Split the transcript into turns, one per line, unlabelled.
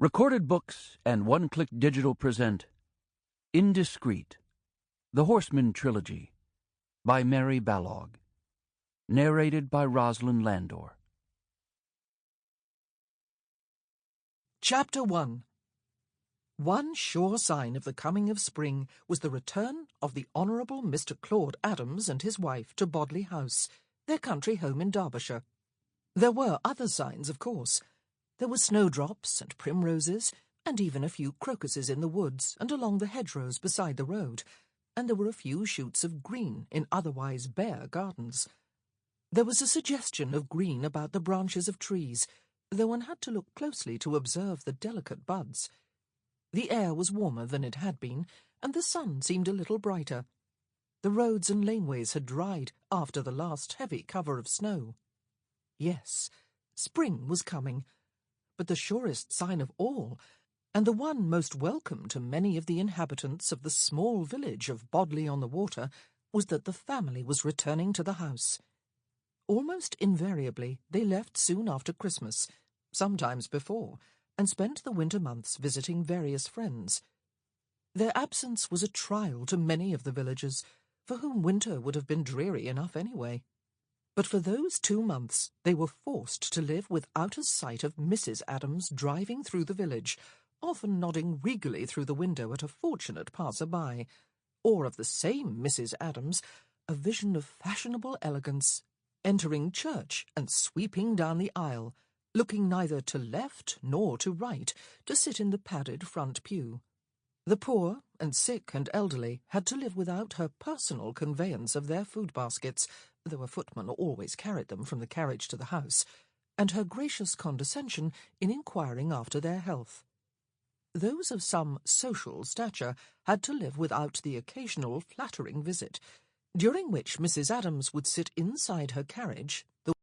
Recorded Books and One Click Digital present Indiscreet, The Horseman Trilogy, by Mary Balogh. Narrated by Rosalind Landor.
Chapter 1. One sure sign of the coming of spring was the return of the Honourable Mr. Crawdads and his wife to Bodley House, their country home in Derbyshire. There were other signs, of course. There were snowdrops and primroses, and even a few crocuses in the woods and along the hedgerows beside the road, and there were a few shoots of green in otherwise bare gardens. There was a suggestion of green about the branches of trees, though one had to look closely to observe the delicate buds. The air was warmer than it had been, and the sun seemed a little brighter. The roads and laneways had dried after the last heavy cover of snow. Yes, spring was coming. But the surest sign of all, and the one most welcome to many of the inhabitants of the small village of Bodley-on-the-Water, was that the family was returning to the house. Almost invariably they left soon after Christmas, sometimes before, and spent the winter months visiting various friends. Their absence was a trial to many of the villagers, for whom winter would have been dreary enough anyway. But for those 2 months they were forced to live without a sight of Mrs. Adams driving through the village, often nodding regally through the window at a fortunate passer-by, or of the same Mrs. Adams, a vision of fashionable elegance, entering church and sweeping down the aisle, looking neither to left nor to right to sit in the padded front pew. The poor and sick and elderly had to live without her personal conveyance of their food baskets, though a footman always carried them from the carriage to the house, and her gracious condescension in inquiring after their health. Those of some social stature had to live without the occasional flattering visit, during which Mrs. Adams would sit inside her carriage, the